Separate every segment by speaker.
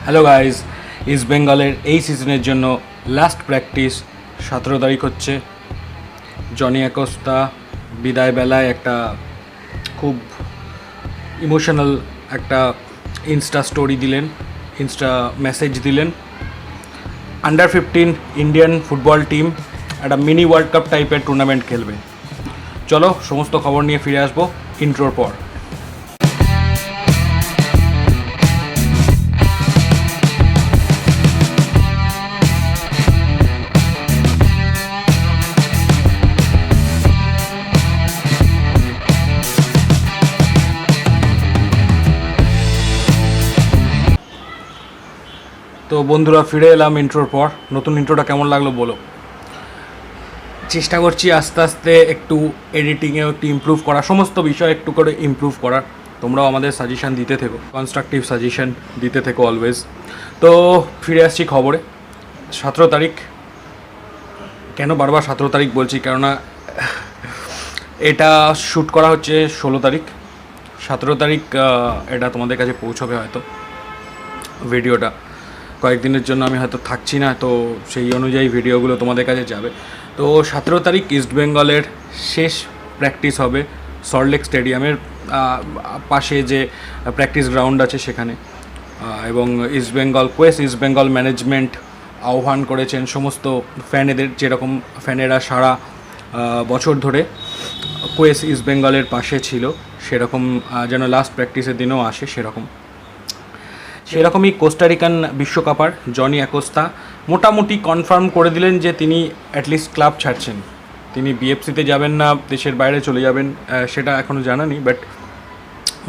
Speaker 1: Hello guys, east বেঙ্গলের এই সিজনের জন্য লাস্ট প্র্যাকটিস 17 তারিখ হচ্ছে। জনি অ্যাকোস্তা বিদায় বেলায় একটা খুব ইমোশনাল একটা ইনস্টা স্টোরি দিলেন, ইনস্টা মেসেজ দিলেন। আন্ডার 15 ইন্ডিয়ান ফুটবল টিম একটা মিনি ওয়ার্ল্ড কাপ টাইপের টুর্নামেন্ট খেলবে। চলো সমস্ত খবর নিয়ে ফিরে আসবো ইন্ট্রোর পর। তো বন্ধুরা, ফিরে এলাম ইন্ট্রোর পর। নতুন ইন্ট্রোটা কেমন লাগলো বলো। চেষ্টা করছি আস্তে আস্তে একটু এডিটিংয়েও একটু ইমপ্রুভ করা, সমস্ত বিষয় একটু করে ইমপ্রুভ করার। তোমরাও আমাদের সাজেশান দিতে থেকো, কনস্ট্রাকটিভ সাজেশান দিতে থেকো অলওয়েজ। তো ফিরে আসছি খবরে। 17 তারিখ, কেন বারবার 17 তারিখ বলছি, কেননা এটা শ্যুট করা হচ্ছে 16 তারিখ। 17 তারিখ এটা তোমাদের কাছে পৌঁছবে হয়তো ভিডিওটা। কয়েকদিনের জন্য আমি হয়তো থাকছি না, তো সেই অনুযায়ী ভিডিওগুলো তোমাদের কাছে যাবে। তো 17 তারিখ ইস্টবেঙ্গলের শেষ প্র্যাকটিস হবে সল্টলেক স্টেডিয়ামের পাশে যে প্র্যাকটিস গ্রাউন্ড আছে সেখানে। এবং কোয়েস ইস্টবেঙ্গল ম্যানেজমেন্ট আহ্বান করেছেন সমস্ত ফ্যানেদের, যেরকম ফ্যানেরা সারা বছর ধরে কোয়েস ইস্টবেঙ্গলের পাশে ছিল, সেরকম যেন লাস্ট প্র্যাকটিসের দিনেও আসে। সেরকমই কোস্টারিকান বিশ্বকাপার জনি অ্যাকোস্তা মোটামুটি কনফার্ম করে দিলেন যে তিনি অ্যাটলিস্ট ক্লাব ছাড়ছেন। তিনি বিএফসিতে যাবেন না দেশের বাইরে চলে যাবেন সেটা এখনও জানা নেই, বাট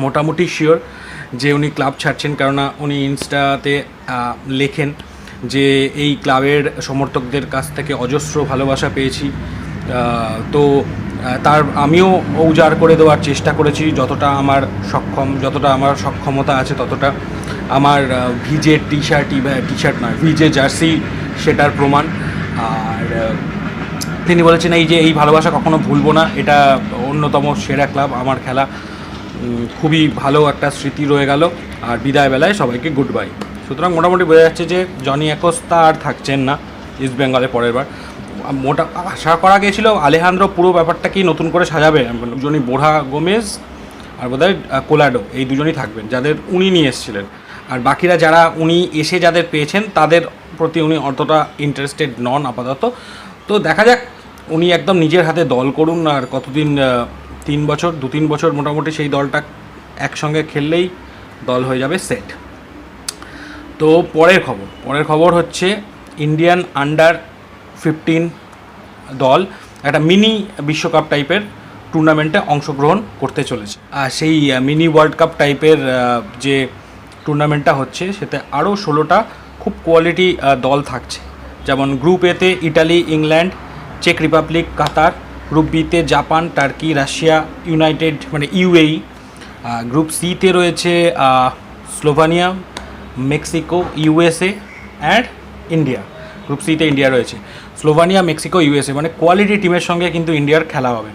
Speaker 1: মোটামুটি শিওর যে উনি ক্লাব ছাড়ছেন। কেননা উনি ইনস্টাতে লেখেন যে এই ক্লাবের সমর্থকদের কাছ থেকে অজস্র ভালোবাসা পেয়েছি। তো তার আমিও উজাড় করে দেওয়ার চেষ্টা করেছি যতটা আমার সক্ষমতা আছে, ততটা। আমার ভিজে টি শার্ট নয়, ভিজে জার্সি সেটার প্রমাণ। আর তিনি বলেছেন এই ভালোবাসা কখনো ভুলবো না, এটা অন্যতম সেরা ক্লাব, আমার খেলা খুবই ভালো একটা স্মৃতি রয়ে গেল। আর বিদায় বেলায় সবাইকে গুড বাই। সুতরাং মোটামুটি বোঝা যাচ্ছে যে জনি অ্যাকোস্তা আর থাকছেন না ইস্টবেঙ্গলে পরের বার। আশা করা গিয়েছিল আলেহান্দ্রো পুরো ব্যাপারটাকেই নতুন করে সাজাবে। দুজনই বোরহা গোমেজ আর বোধহয় কোলাডো, এই দুজনই থাকবেন যাদের উনি নিয়ে এসেছিলেন। আর বাকিরা যারা উনি এসে যাদের পেয়েছেন তাদের প্রতি উনি অতটা ইন্টারেস্টেড নন আপাতত। তো দেখা যাক, উনি একদম নিজের হাতে দল করুন। আর কতদিন, 2-3 বছর মোটামুটি সেই দলটা একসঙ্গে খেললেই দল হয়ে যাবে সেট। তো পরের খবর হচ্ছে ইন্ডিয়ান আন্ডার 15 দল একটা মিনি বিশ্বকাপ টাইপের টুর্নামেন্টে অংশগ্রহণ করতে চলেছে। আর সেই মিনি ওয়ার্ল্ড কাপ টাইপের যে টুর্নামেন্টটা হচ্ছে সেতে আরও 16টা খুব কোয়ালিটি দল থাকছে। যেমন গ্রুপ এতে ইটালি, ইংল্যান্ড, চেক রিপাবলিক, কাতার। গ্রুপ বিতে Japan, turkey, Russia, UAE. Group সিতে রয়েছে Slovenia, Mexico, USA and India. Group সিতে ইন্ডিয়া রয়েছে, স্লোভানিয়া, মেক্সিকো, ইউএসএ, মানে কোয়ালিটি টিমের সঙ্গে কিন্তু ইন্ডিয়ার খেলা হবে।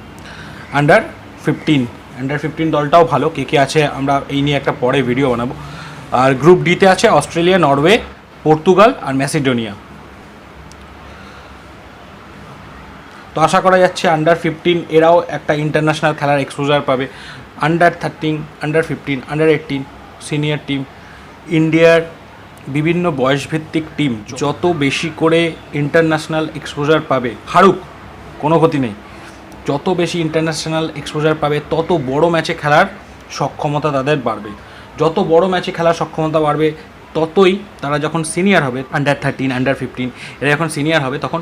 Speaker 1: আন্ডার 15 দলটাও ভালো, কে আছে আমরা এই নিয়ে একটা পরে ভিডিও বানাবো। আর গ্রুপ ডিতে আছে অস্ট্রেলিয়া, নরওয়ে, পর্তুগাল আর ম্যাসিডোনিয়া। তো আশা করা যাচ্ছে আন্ডার 15 এরাও একটা ইন্টারন্যাশনাল খেলার এক্সপোজার পাবে। Under 13, under 15, under 18 senior team, ইন্ডিয়ার বিভিন্ন বয়সভিত্তিক টিম যত বেশি করে ইন্টারন্যাশনাল এক্সপোজার পাবে, হারুক কোনো ক্ষতি নেই, যত বেশি ইন্টারন্যাশনাল এক্সপোজার পাবে তত বড় ম্যাচে খেলার সক্ষমতা তাদের বাড়বে। যত বড় ম্যাচে খেলার সক্ষমতা বাড়বে ততই তারা যখন সিনিয়র হবে, আন্ডার 13, আন্ডার 15 এরা যখন সিনিয়র হবে, তখন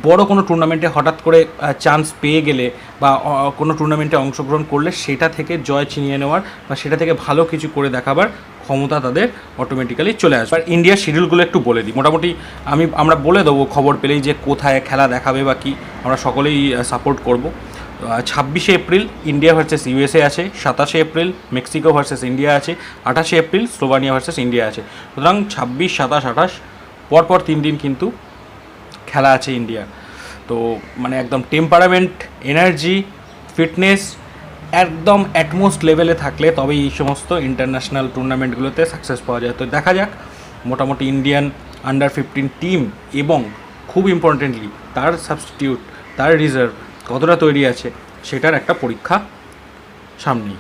Speaker 1: বড় কোনো টুর্নামেন্টে হঠাৎ করে চান্স পেয়ে গেলে বা কোনো টুর্নামেন্টে অংশগ্রহণ করলে সেটা থেকে জয় ছিনিয়ে নেওয়ার বা সেটা থেকে ভালো কিছু করে দেখাবার ক্ষমতা তাদের অটোমেটিক্যালি চলে আসবে। আর ইন্ডিয়ার শিডিউলগুলো একটু বলে দিই, মোটামুটি আমরা বলে দেবো খবর পেলেই যে কোথায় খেলা দেখাবে বা কী, আমরা সকলেই সাপোর্ট করব। 26শে এপ্রিল ইন্ডিয়া ভার্সেস ইউএসএ আছে, 27শে এপ্রিল মেক্সিকো ভার্সেস ইন্ডিয়া আছে, 28শে এপ্রিল স্লোভানিয়া ভার্সেস ইন্ডিয়া আছে। সুতরাং 26, 27, 28 পরপর 3 দিন কিন্তু খেলা আছে ইন্ডিয়ার। তো মানে একদম টেম্পারামেন্ট, এনার্জি, ফিটনেস একদম অ্যাটমোস্ট লেভেলে থাকলে তবেই এই সমস্ত ইন্টারন্যাশনাল টুর্নামেন্টগুলোতে সাকসেস পাওয়া যায়। তো দেখা যাক মোটামুটি ইন্ডিয়ান আন্ডার-15 টিম এবং খুব ইম্পর্টেন্টলি তার সাবস্টিটিউট, তার রিজার্ভ কতটা তৈরি আছে সেটার একটা পরীক্ষা সামনেই।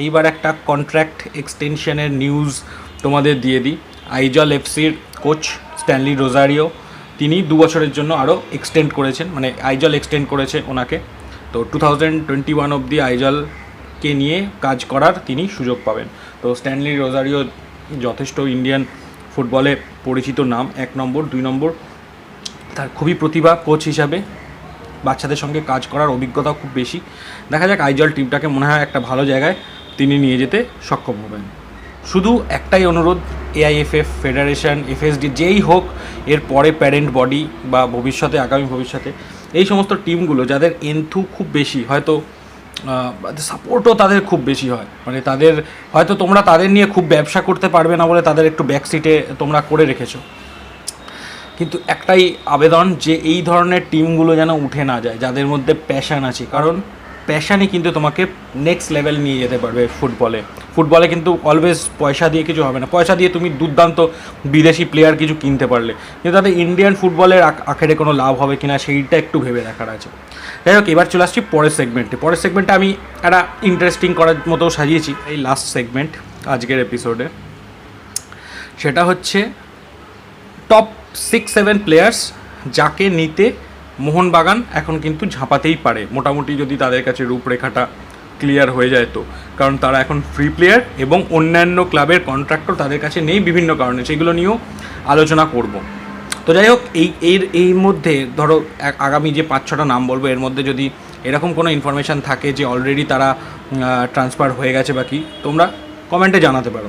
Speaker 1: এইবার একটা কন্ট্রাক্ট এক্সটেনশনের নিউজ তোমাদের দিয়ে দিই। আইজল এফসির কোচ স্ট্যানলি রোজারিও তিনি 2 বছরের জন্য আরও এক্সটেন্ড করেছেন, মানে আইজল এক্সটেন্ড করেছে ওনাকে। তো 2021 অবধি আইজলকে নিয়ে কাজ করার তিনি সুযোগ পাবেন। তো স্ট্যানলি রোজারিও যথেষ্ট ইন্ডিয়ান ফুটবলে পরিচিত নাম, 1 নম্বর 2 নম্বর তার খুবই প্রতিভা কোচ হিসাবে, বাচ্চাদের সঙ্গে কাজ করার অভিজ্ঞতা খুব বেশি। দেখা যাক আইজল টিমটাকে মনে হয় একটা ভালো জায়গায় তিনি নিয়ে যেতে সক্ষম হবেন। শুধু একটাই অনুরোধ, এআইএফএফ, ফেডারেশন, এফএসডি যেই হোক এর পরে প্যারেন্ট বডি বা ভবিষ্যতে আগামী ভবিষ্যতে এই সমস্ত টিমগুলো যাদের এন্থু খুব বেশি, হয়তো সাপোর্টও তাদের খুব বেশি হয়, মানে তাদের হয়তো তোমরা তাদের নিয়ে খুব ব্যবসা করতে পারবে না বলে তাদের একটু ব্যাকসিটে তোমরা করে রেখেছো, কিন্তু একটাই আবেদন যে এই ধরনের টিমগুলো যেন উঠে না যায়, যাদের মধ্যে প্যাশান আছে। কারণ প্যাশানই কিন্তু তোমাকে নেক্সট লেভেল নিয়ে যেতে পারবে ফুটবলে কিন্তু অলওয়েজ পয়সা দিয়ে কিছু হবে না। পয়সা দিয়ে তুমি দুর্দান্ত বিদেশি প্লেয়ার কিছু কিনতে পারলে, কিন্তু তাদের ইন্ডিয়ান ফুটবলের আখেরে কোনো লাভ হবে কিনা সেইটা একটু ভেবে দেখার আছে। যাই হোক, এবার চলে আসছি পরের সেগমেন্টে আমি একটা ইন্টারেস্টিং করার মতো সাজিয়েছি এই লাস্ট সেগমেন্ট আজকের এপিসোডে। সেটা হচ্ছে টপ 6-7 প্লেয়ার্স যাকে নিতে মোহনবাগান এখন কিন্তু ঝাঁপাতেই পারে, মোটামুটি যদি তাদের কাছে রূপরেখাটা ক্লিয়ার হয়ে যায়। তো কারণ তারা এখন ফ্রি প্লেয়ার এবং অন্যান্য ক্লাবের কন্ট্রাক্টর তাদের কাছে নেই বিভিন্ন কারণে, সেগুলো নিয়েও আলোচনা করব। তো যাই হোক, এই মধ্যে ধরো আগামী যে 5-6টা নাম বলবো, এর মধ্যে যদি এরকম কোনো ইনফরমেশান থাকে যে অলরেডি তারা ট্রান্সফার হয়ে গেছে বা কি, তোমরা কমেন্টে জানাতে পারো।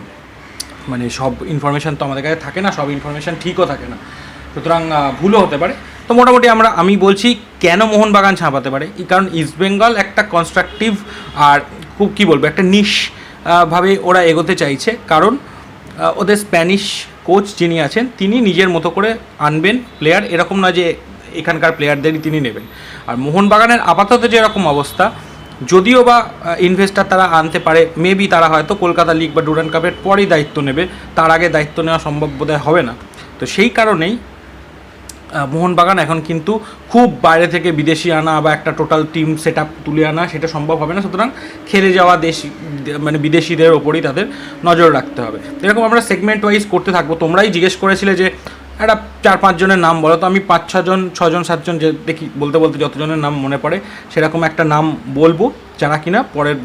Speaker 1: মানে সব ইনফরমেশান তো আমাদের কাছে থাকে না, সব ইনফরমেশান ঠিকও থাকে না, সুতরাং ভুলও হতে পারে। তো মোটামুটি আমি বলছি কেন মোহনবাগান ছাপাতে পারে, কারণ ইস্টবেঙ্গল একটা কনস্ট্রাকটিভ আর খুব কী বলবো একটা নিশ ভাবে ওরা এগোতে চাইছে। কারণ ওদের স্প্যানিশ কোচ যিনি আছেন তিনি নিজের মতো করে আনবেন প্লেয়ার, এরকম না যে এখানকার প্লেয়ারদেরই তিনি নেবেন। আর মোহনবাগানের আপাতত যেরকম অবস্থা, যদিও বা ইনভেস্টার তারা আনতে পারে, মেবি তারা হয়তো কলকাতা লিগ বা ডুরান্ড কাপের পরেই দায়িত্ব নেবে, তার আগে দায়িত্ব নেওয়া সম্ভব বোধহয় হবে না। তো সেই কারণেই মোহনবাগান এখন কিন্তু খুব বাইরে থেকে বিদেশি আনা বা একটা টোটাল টিম সেট আপ তুলে আনা সেটা সম্ভব হবে না। সুতরাং খেলে যাওয়া মানে বিদেশিদের ওপরই তাদের নজর রাখতে হবে। এরকম আমরা সেগমেন্ট ওয়াইজ করতে থাকবো। তোমরাই জিজ্ঞেস করেছিলে যে একটা 4-5 জনের নাম বলো, তো আমি 5-6 জন 6 জন 7 জন যে দেখি বলতে বলতে যতজনের নাম মনে পড়ে সেরকম একটা নাম বলবো, যারা কিনা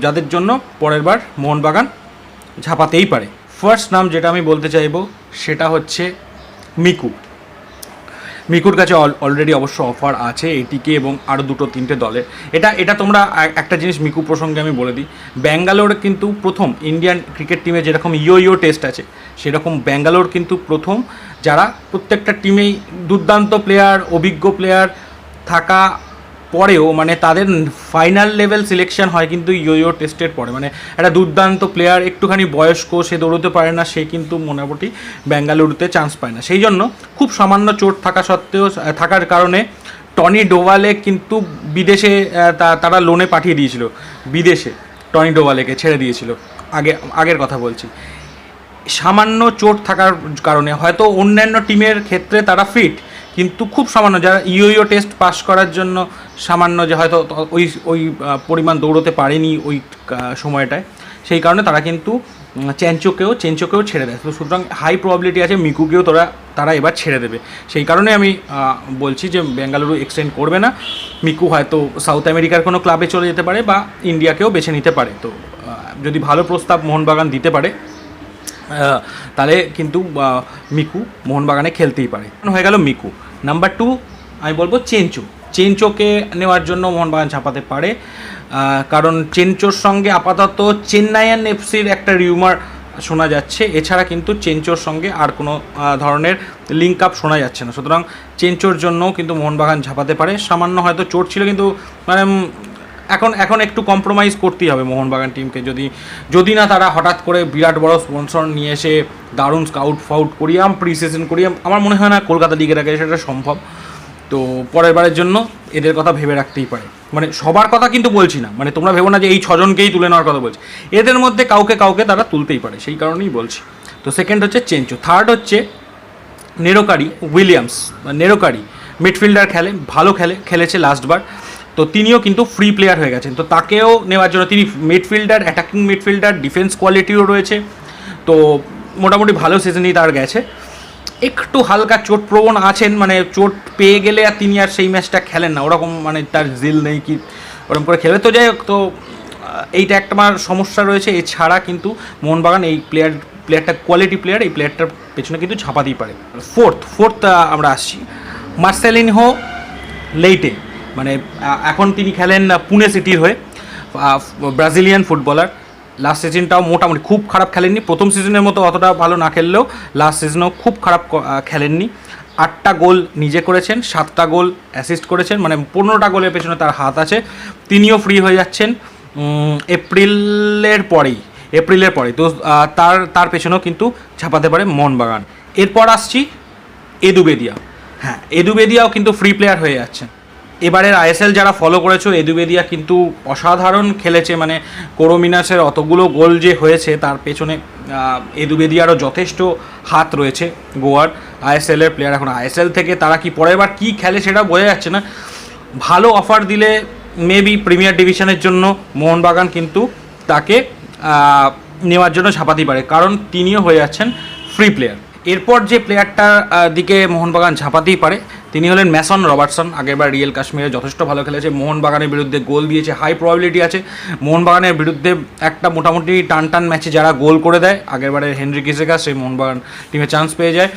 Speaker 1: যাদের জন্য পরের বার মোহনবাগান ঝাঁপাতেই পারে। ফার্স্ট নাম যেটা আমি বলতে চাইবো সেটা হচ্ছে মিকুর কাছে অলরেডি অবশ্য অফার আছে এটিকে এবং আরও 2-3টে দলের। এটা তোমরা একটা জিনিস মিকু প্রসঙ্গে আমি বলে দিই, ব্যাঙ্গালোর কিন্তু প্রথম ইন্ডিয়ান ক্রিকেট টিমে যেরকম ইয়ো টেস্ট আছে সেরকম ব্যাঙ্গালোর কিন্তু প্রথম যারা প্রত্যেকটা টিমেই দুর্দান্ত প্লেয়ার, অভিজ্ঞ প্লেয়ার থাকা পরেও মানে তাদের ফাইনাল লেভেল সিলেকশন হয় কিন্তু ইয়ো টেস্টের পরে। মানে একটা দুর্দান্ত প্লেয়ার একটুখানি বয়স্ক, সে দৌড়তে পারে না, সে কিন্তু মোটামুটি বেঙ্গালুরুতে চান্স পায় না। সেই জন্য খুব সামান্য চোট থাকার কারণে টনি ডোভালে কিন্তু বিদেশে তারা লোনে পাঠিয়ে দিয়েছিল, বিদেশে টনি ডোভালেকে ছেড়ে দিয়েছিল। আগের কথা বলছি, সামান্য চোট থাকার কারণে হয়তো অন্যান্য টিমের ক্ষেত্রে তারা ফিট, কিন্তু খুব সামান্য যারা ইয়ো টেস্ট পাস করার জন্য সামান্য যে হয়তো ওই পরিমাণ দৌড়তে পারেনি ওই সময়টায়, সেই কারণে তারা কিন্তু চেঞ্চোকেও ছেড়ে দেয়। তো সুতরাং হাই প্রবাবিলিটি আছে মিকুকেও তারা এবার ছেড়ে দেবে। সেই কারণে আমি বলছি যে বেঙ্গালুরু এক্সটেন্ড করবে না, মিকু হয়তো সাউথ আমেরিকার কোনো ক্লাবে চলে যেতে পারে বা ইন্ডিয়াকেও বেছে নিতে পারে। তো যদি ভালো প্রস্তাব মোহনবাগান দিতে পারে তাহলে কিন্তু মিকু মোহনবাগানে খেলতেই পারে। হয়ে গেল মিকু। নাম্বার 2 আমি বলবো চেঞ্চোকে নেওয়ার জন্য মোহনবাগান ছাপাতে পারে, কারণ চেঞ্চোর সঙ্গে আপাতত চেন্নাইয়ান এফসির একটা রিউমার শোনা যাচ্ছে, এছাড়া কিন্তু চেঞ্চোর সঙ্গে আর কোনো ধরনের লিঙ্ক আপ শোনা যাচ্ছে না। সুতরাং চেঞ্চোর জন্যও কিন্তু মোহনবাগান ঝাঁপাতে পারে। সামান্য হয়তো চোট ছিল, কিন্তু মানে এখন একটু কম্প্রোমাইজ করতেই হবে মোহনবাগান টিমকে, যদি না তারা হঠাৎ করে বিরাট বড় স্পন্সর নিয়ে এসে দারুণ স্কাউট করিয়াম প্রি সিজন করিয়াম, আমার মনে হয় না কলকাতা লিগের আগে সেটা সম্ভব। তো পরের বারের জন্য এদের কথা ভেবে রাখতেই পারে। মানে সবার কথা কিন্তু বলছি না, মানে তোমরা ভেবো না যে এই 6 জনকেই তুলে নেওয়ার কথা বলছি, এদের মধ্যে কাউকে তারা তুলতেই পারে, সেই কারণেই বলছি। তো সেকেন্ড হচ্ছে চেঞ্চো। থার্ড হচ্ছে নেরোকারি উইলিয়ামস, নেরোকারি মিডফিল্ডার খেলেছে লাস্টবার, তো তিনিও কিন্তু ফ্রি প্লেয়ার হয়ে গেছেন। তো তাকেও নেওয়ার জন্য, তিনি মিডফিল্ডার, অ্যাটাকিং মিডফিল্ডার, ডিফেন্স কোয়ালিটিও রয়েছে, তো মোটামুটি ভালো সিজনই তার গেছে। একটু হালকা চোট প্রবণ আছেন, মানে চোট পেয়ে গেলে আর তিনি আর সেই ম্যাচটা খেলেন না, ওরকম মানে তার জিল নেই কি ওরকম করে খেলে। তো যাই হোক, তো এইটা একটা আমার সমস্যা রয়েছে। এছাড়া কিন্তু মোহনবাগান এই প্লেয়ারটা কোয়ালিটি প্লেয়ার, এই প্লেয়ারটার পেছনে কিন্তু ছাপাতেই পারে। ফোর্থ আমরা আসছি মার্সেলিনহো লেইটে, মানে এখন তিনি খেলেন পুনে সিটির হয়ে, ব্রাজিলিয়ান ফুটবলার। লাস্ট সিজনটাও মোটামুটি খুব খারাপ খেলেননি, প্রথম সিজনের মতো অতটা ভালো না খেললেও লাস্ট সিজনেও খুব খারাপ খেলেননি। 8টা গোল নিজে করেছেন, 7টা গোল অ্যাসিস্ট করেছেন, মানে 15টা গোলের পেছনে তার হাত আছে। তিনিও ফ্রি হয়ে যাচ্ছেন এপ্রিলের পরেই, তো তার পেছনেও কিন্তু ছাপাতে পারে মোহনবাগান। এরপর আসছি এদু বেদিয়া। হ্যাঁ, এদু বেদিয়াও কিন্তু ফ্রি প্লেয়ার হয়ে যাচ্ছেন। এবারের আইএসএল যারা ফলো করেছো, এদু বেদিয়া কিন্তু অসাধারণ খেলেছে, মানে কোরোমিনাসের অতগুলো গোল যে হয়েছে তার পেছনে এদু বেদিয়ারও যথেষ্ট হাত রয়েছে। গোয়ার আইএসএলের প্লেয়ার, এখন আইএসএল থেকে তারা কি পরের বার কী খেলে সেটা বোঝা যাচ্ছে না। ভালো অফার দিলে মেবি প্রিমিয়ার ডিভিশনের জন্য মোহনবাগান কিন্তু তাকে নেওয়ার জন্য ছাপাতেই পারে, কারণ তিনিও হয়ে যাচ্ছেন ফ্রি প্লেয়ার। এরপর যে প্লেয়ারটার দিকে মোহনবাগান ঝাঁপাতেই পারে তিনি হলেন ম্যাসন রবার্টসন। আগেরবার রিয়েল কাশ্মীরে যথেষ্ট ভালো খেলেছে, মোহনবাগানের বিরুদ্ধে গোল দিয়েছে, হাই প্রবাবিলিটি আছে মোহনবাগানের বিরুদ্ধে একটা মোটামুটি টান ম্যাচে যারা গোল করে দেয়, আগেরবারের হেনরি কিসেকা সেই মোহনবাগান টিমে চান্স পেয়ে যায়।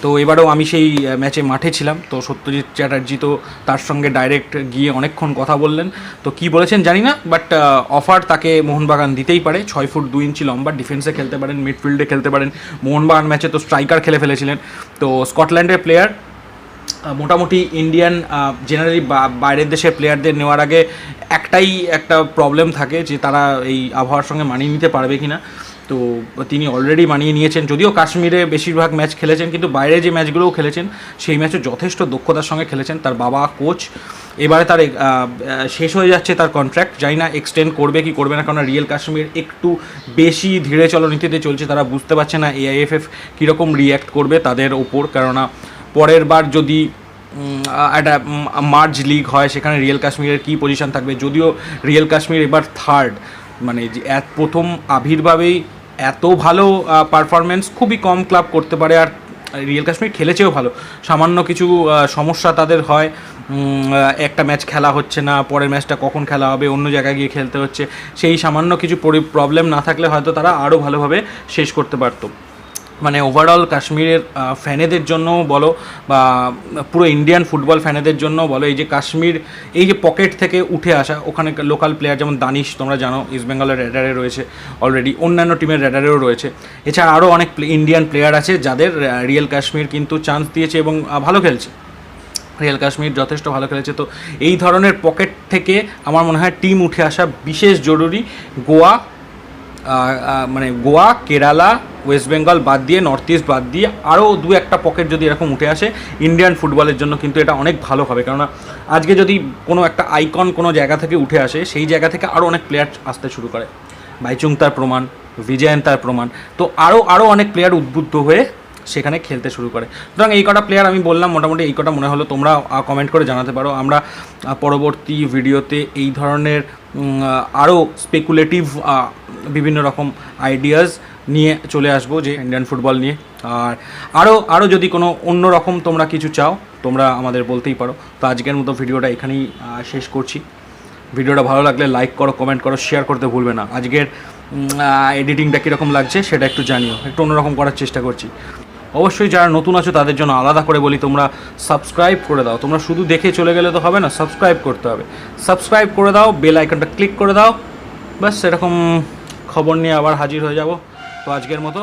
Speaker 1: তো এবারেও আমি সেই ম্যাচে মাঠে ছিলাম, তো সত্যজিৎ চ্যাটার্জি তো তার সঙ্গে ডাইরেক্ট গিয়ে অনেকক্ষণ কথা বললেন, তো কি বলেছেন জানি না, বাট অফার তাকে মোহনবাগান দিতেই পারে। 6 ফুট 2 ইঞ্চি লম্বা, ডিফেন্সে খেলতে পারেন, মিডফিল্ডে খেলতে পারেন। মোহনবাগান ম্যাচে তো স্ট্রাইকার খেলে ফেলেছিলেন। তো স্কটল্যান্ডের প্লেয়ার, মোটামুটি ইন্ডিয়ান জেনারেলি বাইরের দেশের প্লেয়ারদের নেওয়ার আগে একটাই একটা প্রবলেম থাকে যে তারা এই আবহাওয়ার সঙ্গে মানিয়ে নিতে পারবে কি না। তো তিনি অলরেডি মানিয়ে নিয়েছেন, যদিও কাশ্মীরে বেশিরভাগ ম্যাচ খেলেছেন, কিন্তু বাইরে যে ম্যাচগুলোও খেলেছেন সেই ম্যাচে যথেষ্ট দক্ষতার সঙ্গে খেলেছেন। তার বাবা কোচ, এবারে তার শেষ হয়ে যাচ্ছে তার কন্ট্রাক্ট, জানি না এক্সটেন্ড করবে কি করবে না, কারণ রিয়েল কাশ্মীর একটু বেশি ধীরে চলনীতিতে চলছে, তারা বুঝতে পারছে না এআইএফএফ কীরকম রিয়্যাক্ট করবে তাদের ওপর। কেননা পরের বার যদি একটা মার্জ লিগ হয় সেখানে রিয়েল কাশ্মীরের কী পজিশন থাকবে, যদিও রিয়েল কাশ্মীর এবার থার্ড, মানে যে প্রথম আবির্ভাবেই এত ভালো পারফরমেন্স খুবই কম ক্লাব করতে পারে। আর রিয়েল কাশ্মীর খেলেছেও ভালো, সামান্য কিছু সমস্যা তাদের হয়, একটা ম্যাচ খেলা হচ্ছে না, পরের ম্যাচটা কখন খেলা হবে, অন্য জায়গায় গিয়ে খেলতে হচ্ছে, সেই সামান্য কিছু প্রবলেম না থাকলে হয়তো তারা আরও ভালোভাবে শেষ করতে পারতো। মানে ওভারঅল কাশ্মীরের ফ্যানেদের জন্য বলো বা পুরো ইন্ডিয়ান ফুটবল ফ্যানেদের জন্য বলো, এই যে কাশ্মীর এই যে পকেট থেকে উঠে আসা, ওখানে লোকাল প্লেয়ার যেমন দানিশ তোমরা জানো ইস্ট বেঙ্গলের রেডারে রয়েছে অলরেডি, অন্যান্য টিমের রেডারেও রয়েছে, এছাড়া আরও অনেক ইন্ডিয়ান প্লেয়ার আছে যাদের রিয়েল কাশ্মীর কিন্তু চান্স দিয়েছে এবং ভালো খেলছে। রিয়েল কাশ্মীর যথেষ্ট ভালো খেলেছে। তো এই ধরনের পকেট থেকে আমার মনে হয় টিম উঠে আসা বিশেষ জরুরি। গোয়া, কেরালা, ওয়েস্ট বেঙ্গল বাদ দিয়ে, নর্থ ইস্ট বাদ দিয়ে আরও 2-1টা পকেট যদি এরকম উঠে আসে ইন্ডিয়ান ফুটবলের জন্য কিন্তু এটা অনেক ভালো হবে। কেননা আজকে যদি কোনো একটা আইকন কোনো জায়গা থেকে উঠে আসে, সেই জায়গা থেকে আরও অনেক প্লেয়ার আসতে শুরু করে। বাইচুং তার প্রমাণ, বিজয়ন তার প্রমাণ, তো আরও অনেক প্লেয়ার উদ্বুদ্ধ হয়ে সেখানে খেলতে শুরু করে। সুতরাং এই কটা প্লেয়ার আমি বললাম, মোটামুটি এই কটা মনে হলো, তোমরা কমেন্ট করে জানাতে পারো। আমরা পরবর্তী ভিডিওতে এই ধরনের আরও স্পেকুলেটিভ বিভিন্ন রকম আইডিয়াস নিয়ে চলে আসবো যে ইন্ডিয়ান ফুটবল নিয়ে। আর আরও যদি কোনো অন্য রকম তোমরা কিছু চাও তোমরা আমাদের বলতেই পারো। তো আজকের মতো ভিডিওটা এখানেই শেষ করছি। ভিডিওটা ভালো লাগলে লাইক করো, কমেন্ট করো, শেয়ার করতে ভুলবে না। আজকের এডিটিংটা কীরকম লাগছে সেটা একটু জানিও, একটু অন্যরকম করার চেষ্টা করছি। অবশ্যই যারা নতুন আছো তাদের জন্য আলাদা করে বলি, তোমরা সাবস্ক্রাইব করে দাও। তোমরা শুধু দেখে চলে গেলে তো হবে না, সাবস্ক্রাইব করতে হবে। সাবস্ক্রাইব করে দাও, বেল আইকনটা ক্লিক করে দাও, ব্যাস এরকম খবর নিয়ে আবার হাজির হয়ে যাব। তো আজকের মতো